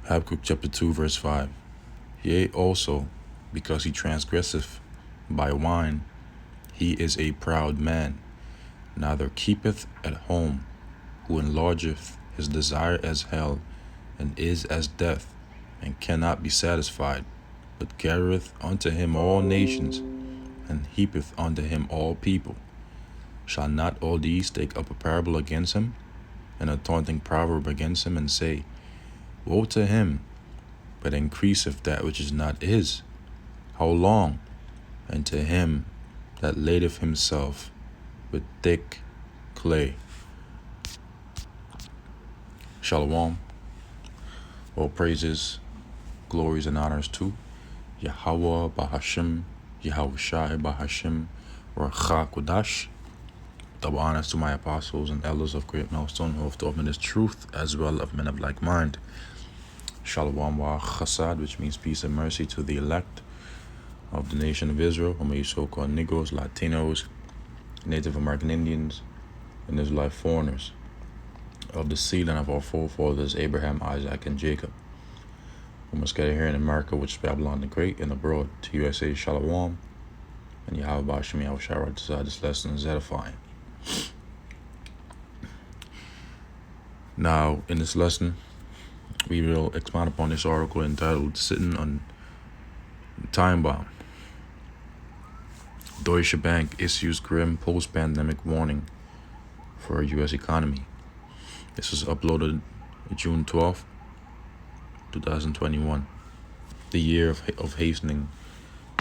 Habakkuk chapter 2, verse 5. Yea, also, because he transgresseth by wine, he is a proud man, neither keepeth at home, who enlargeth his desire as hell, and is as death, and cannot be satisfied, but gathereth unto him all nations, and heapeth unto him all people. Shall not all these take up a parable against him, and a taunting proverb against him, and say, Woe to him, but increaseth that which is not his? How long? And to him that ladeth himself with thick clay. Shalom. All praises, glories, and honors to Yahweh Bahashim, Yahweh Shai Bahashim, Racha Kodash. Double honors to my apostles and elders of great milestone who have taught me this truth, as well of men of like mind. Shalom wa chasad, which means peace and mercy to the elect of the nation of Israel, or may so-called Negroes, Latinos, Native American Indians, and Israelite foreigners, of the seed line of our forefathers Abraham, Isaac, and Jacob, who must get here in America, which is Babylon the Great, and abroad to USA. Shalom, and Yahweh Bashim Yahweh Shara decide this lesson is edifying. Now, in this lesson, we will expound upon this article entitled Sitting on Time Bomb. Deutsche Bank issues grim post-pandemic warning for U.S. economy. This was uploaded June 12th, 2021, the year of hastening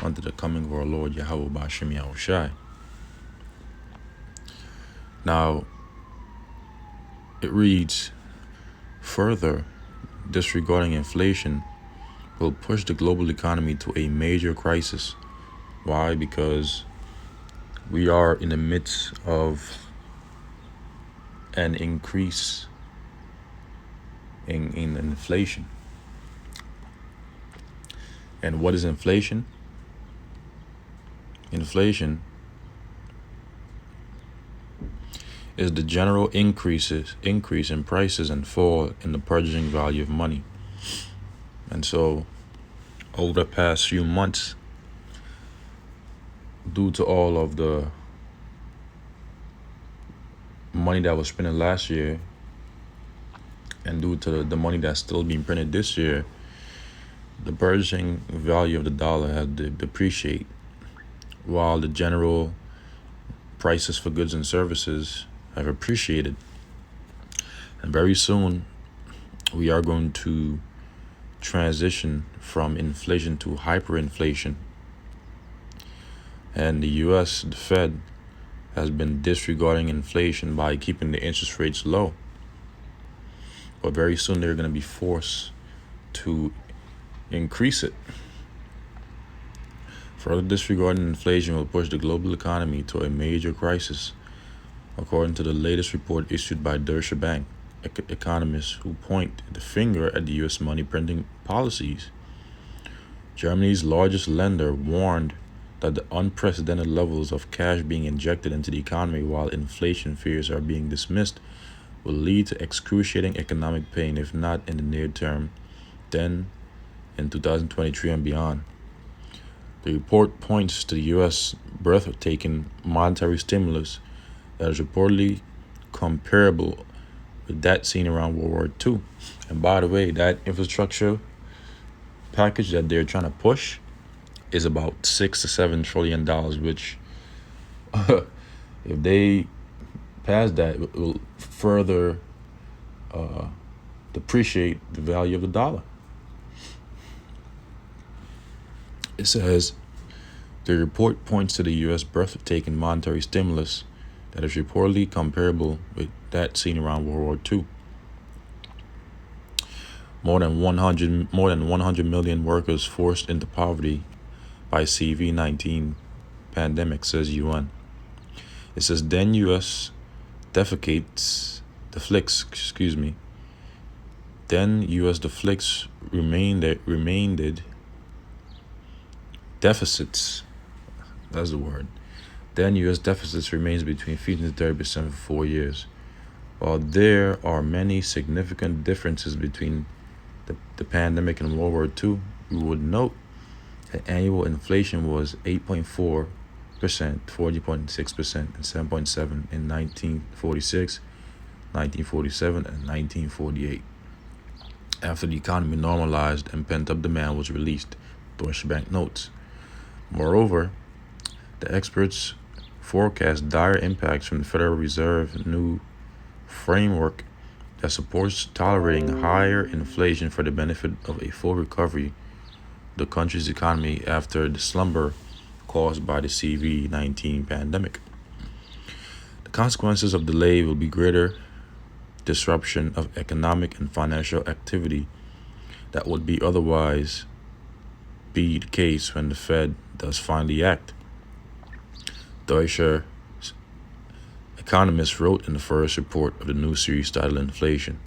unto the coming of our Lord Yahweh Bashim Yahweh Shai. Now, it reads, further, disregarding inflation will push the global economy to a major crisis. Why? Because we are in the midst of an increase in inflation. And what is inflation? Inflation is the general increase in prices and fall in the purchasing value of money. And so, over the past few months, due to all of the money that was printed last year, and due to the money that's still being printed this year, the purchasing value of the dollar has depreciated, while the general prices for goods and services have appreciated. And very soon, we are going to transition from inflation to hyperinflation. And the U.S., the Fed, has been disregarding inflation by keeping the interest rates low. But very soon, they're going to be forced to increase it. Further disregarding inflation will push the global economy to a major crisis, according to the latest report issued by Deutsche Bank, economists who point the finger at the U.S. money printing policies. Germany's largest lender warned that the unprecedented levels of cash being injected into the economy while inflation fears are being dismissed will lead to excruciating economic pain, if not in the near term, then in 2023 and beyond. The report points to the U.S. breathtaking monetary stimulus that is reportedly comparable with that seen around World War II. And by the way, that infrastructure package that they're trying to push is about $6 to $7 trillion, which, if they pass that, it will further depreciate the value of the dollar. It says, the report points to the U.S. breathtaking monetary stimulus that is reportedly comparable with that seen around World War II. More than 100 million workers forced into poverty by CV-19 pandemic, says UN. It says then U.S. deflects remained deficits. That's the word. Then U.S. deficits remains between 15 to 30% for 4 years. While there are many significant differences between the pandemic and World War II, we would note that annual inflation was 8.4%, 40.6%, and 7.7 in 1946, 1947, and 1948. After the economy normalized and pent-up demand was released, Deutsche Bank notes. Moreover, the experts forecast dire impacts from the Federal Reserve's new framework that supports tolerating higher inflation for the benefit of a full recovery of the country's economy after the slumber caused by the COVID-19 pandemic. The consequences of delay will be greater disruption of economic and financial activity that would be otherwise be the case when the Fed does finally act. Deutsche economists wrote in the first report of the new series titled Inflation,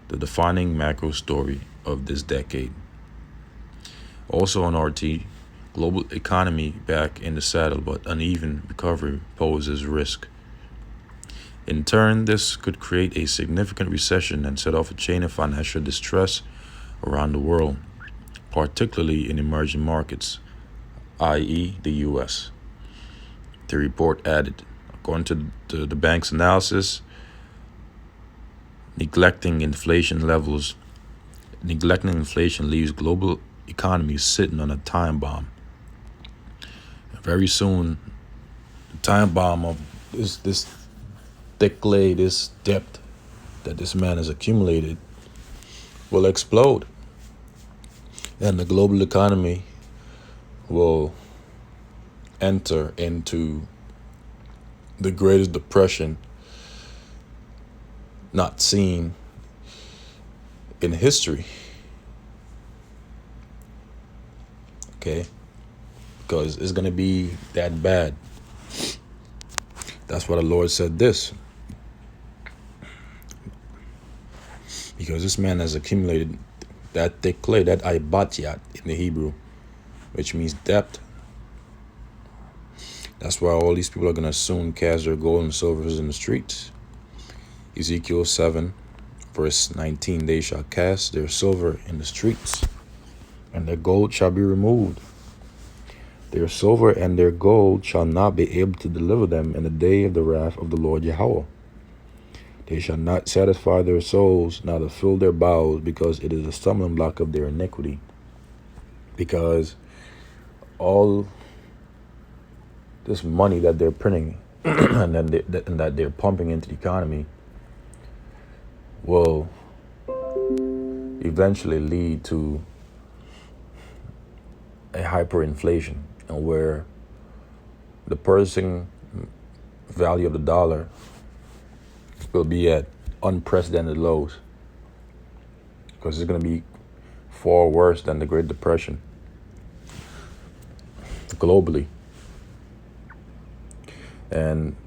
the defining macro story of this decade. Also on RT, global economy back in the saddle but uneven recovery poses risk. In turn, this could create a significant recession and set off a chain of financial distress around the world, particularly in emerging markets, i.e. the U.S. The report added, according to the bank's analysis, neglecting inflation leaves global economies sitting on a time bomb. Very soon, the time bomb of this thick clay, this debt that this man has accumulated will explode. And the global economy will enter into the greatest depression not seen in history. Okay? Because it's going to be that bad. That's why the Lord said this. Because this man has accumulated that thick clay, that ibatyat in the Hebrew, which means debt. That's why all these people are going to soon cast their gold and silvers in the streets. Ezekiel 7, verse 19, they shall cast their silver in the streets, and their gold shall be removed. Their silver and their gold shall not be able to deliver them in the day of the wrath of the Lord Yahweh. They shall not satisfy their souls, neither fill their bowels, because it is a stumbling block of their iniquity. Because all this money that they're printing and that they're pumping into the economy will eventually lead to a hyperinflation, and where the purchasing value of the dollar will be at unprecedented lows, because it's going to be far worse than the Great Depression globally. And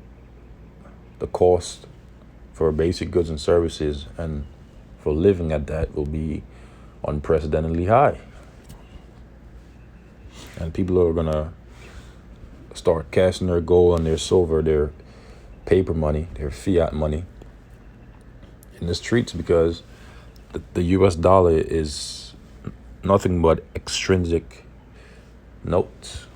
the cost for basic goods and services and for living at that will be unprecedentedly high. And people are going to start casting their gold and their silver, their paper money, their fiat money in the streets, because the US dollar is nothing but extrinsic notes.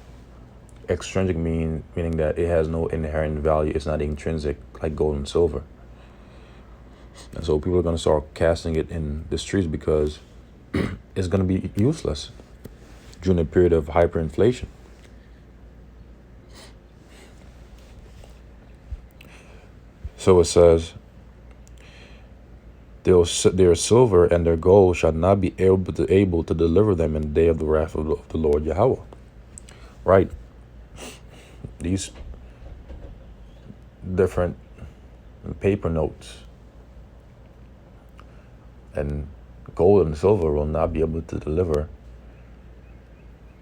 Extrinsic meaning that it has no inherent value. It's not intrinsic like gold and silver. And so people are going to start casting it in the streets because it's going to be useless during a period of hyperinflation. So it says, their silver and their gold shall not be able to deliver them in the day of the wrath of the Lord Yahweh. Right. These different paper notes and gold and silver will not be able to deliver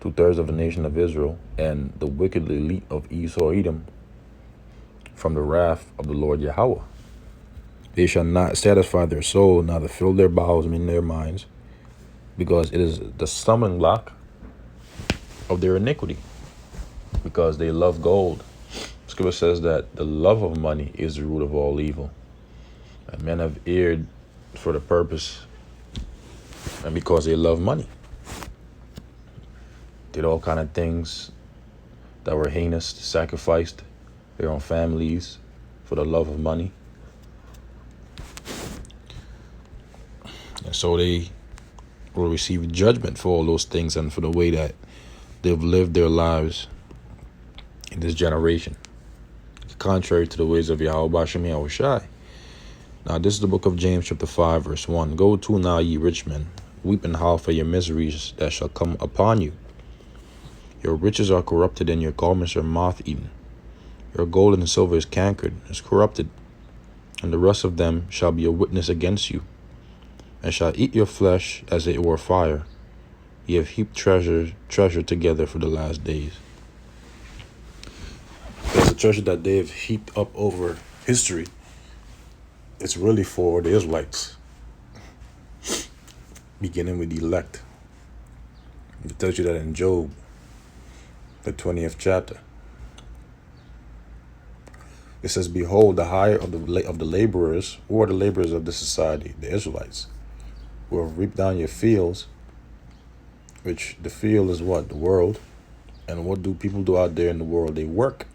2/3 of the nation of Israel and the wicked elite of Esau Edom from the wrath of the Lord Yahweh. They shall not satisfy their soul, neither fill their bowels, meaning their minds, because it is the stumbling block of their iniquity, because they love gold. Scripture says that the love of money is the root of all evil. And men have erred for the purpose and because they love money. Did all kind of things that were heinous, sacrificed their own families for the love of money. And so they will receive judgment for all those things and for the way that they've lived their lives in this generation, contrary to the ways of Yahweh Bashem Yahushai. Now, this is the book of James, chapter 5, verse 1. Go to now, ye rich men, weep and howl for your miseries that shall come upon you. Your riches are corrupted, and your garments are moth-eaten. Your gold and silver is cankered, is corrupted, and the rest of them shall be a witness against you, and shall eat your flesh as it were fire. Ye have heaped treasure together for the last days. There's a treasure that they have heaped up over history. It's really for the Israelites, beginning with the elect. It tells you that in Job, the 20th chapter. It says, behold, the hire of the laborers, who are the laborers of the society, the Israelites, who have reaped down your fields, which the field is what? The world. And what do people do out there in the world? They work.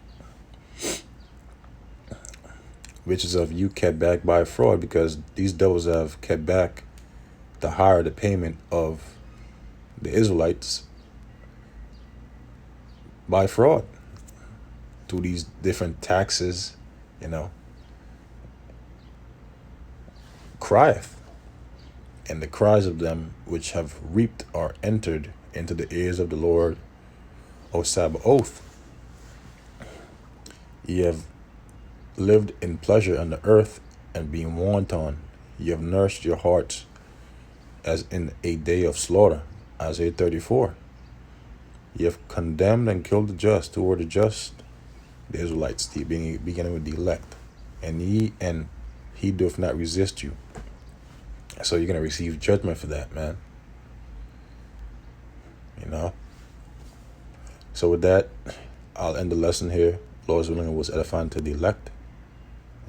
Riches of you kept back by fraud, because these devils have kept back the hire, the payment of the Israelites by fraud through these different taxes, crieth. And the cries of them which have reaped are entered into the ears of the Lord, O Sabaoth. Ye have lived in pleasure on the earth, and being wanton, ye have nourished your hearts as in a day of slaughter. Isaiah 34. Ye have condemned and killed the just. Who were the just? The Israelites, beginning with the elect. And he doth not resist you. So you're going to receive judgment for that, man. So with that, I'll end the lesson here. Lord's willing, it was edifying to the elect.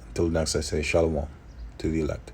Until next, I say shalom to the elect.